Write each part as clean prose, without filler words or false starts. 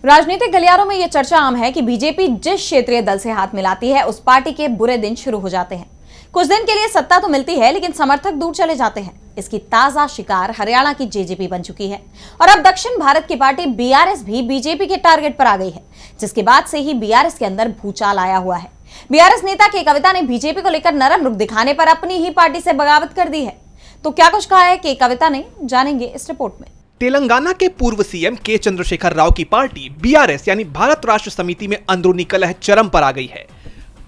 राजनीतिक गलियारों में यह चर्चा आम है कि बीजेपी जिस क्षेत्रीय दल से हाथ मिलाती है उस पार्टी के बुरे दिन शुरू हो जाते हैं। कुछ दिन के लिए सत्ता तो मिलती है लेकिन समर्थक दूर चले जाते हैं। इसकी ताजा शिकार हरियाणा की जेजेपी बन चुकी है और अब दक्षिण भारत की पार्टी बीआरएस भी बीजेपी के टारगेट पर आ गई है, जिसके बाद से ही बीआरएस के अंदर भूचाल आया हुआ है। बीआरएस नेता के कविता ने बीजेपी को लेकर नरम रुख दिखाने पर अपनी ही पार्टी से बगावत कर दी है। तो क्या कुछ कहा है के कविता ने, जानेंगे इस रिपोर्ट में। तेलंगाना के पूर्व सीएम के चंद्रशेखर राव की पार्टी बीआरएस यानी भारत राष्ट्र समिति में अंदरूनी कलह चरम पर आ गई है।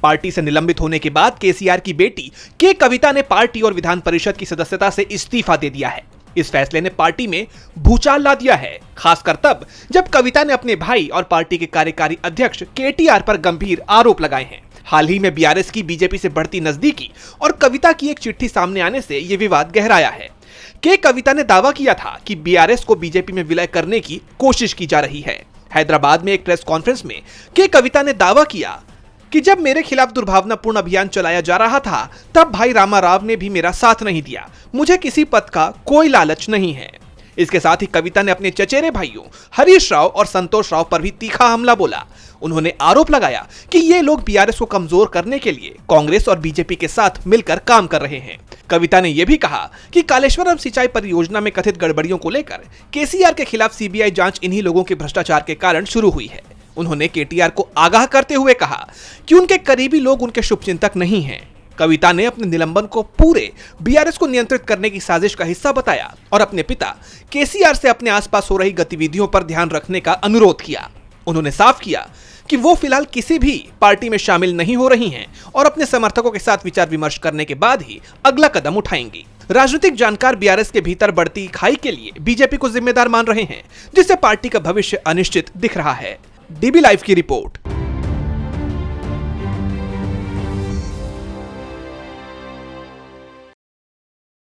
पार्टी से निलंबित होने के बाद केसीआर की बेटी के कविता ने पार्टी और विधान परिषद की सदस्यता से इस्तीफा दे दिया है। इस फैसले ने पार्टी में भूचाल ला दिया है, खासकर तब जब कविता ने अपने भाई और पार्टी के कार्यकारी अध्यक्ष केटीआर पर गंभीर आरोप लगाए हैं। हाल ही में बीआरएस की बीजेपी से बढ़ती नजदीकी और कविता की एक चिट्ठी सामने आने से यह विवाद गहराया है। के कविता ने दावा किया था कि बीआरएस को बीजेपी में विलय करने की कोशिश की जा रही है। हैदराबाद में एक प्रेस कॉन्फ्रेंस में के कविता ने दावा किया कि जब मेरे खिलाफ दुर्भावनापूर्ण अभियान चलाया जा रहा था तब भाई रामा राव ने भी मेरा साथ नहीं दिया। मुझे किसी पद का कोई लालच नहीं है। इसके साथ ही कविता ने अपने चचेरे भाइयों हरीश राव और संतोष राव पर भी तीखा हमला बोला। उन्होंने आरोप लगाया कि ये लोग बीआरएस को कमजोर करने के लिए कांग्रेस और बीजेपी के साथ मिलकर काम कर रहे हैं। कविता ने यह भी कहा कि कालेश्वरम सिंचाई परियोजना में कथित गड़बड़ियों को लेकर केसीआर के खिलाफ सीबीआई जांच इन्हीं लोगों के भ्रष्टाचार के कारण शुरू हुई है। उन्होंने केटीआर को आगाह करते हुए कहा कि उनके करीबी लोग उनके शुभचिंतक नहीं हैं। कविता ने अपने निलंबन को पूरे बीआरएस को नियंत्रित करने की साजिश का हिस्सा बताया और अपने पिता केसीआर से अपने आसपास हो रही गतिविधियों पर ध्यान रखने का अनुरोध किया। उन्होंने साफ किया कि वो फिलहाल किसी भी पार्टी में शामिल नहीं हो रही हैं और अपने समर्थकों के साथ विचार विमर्श करने के बाद ही अगला कदम उठाएंगी। राजनीतिक जानकार बीआरएस के भीतर बढ़ती खाई के लिए बीजेपी को जिम्मेदार मान रहे हैं, जिससे पार्टी का भविष्य अनिश्चित दिख रहा है। डीबी लाइव की रिपोर्ट।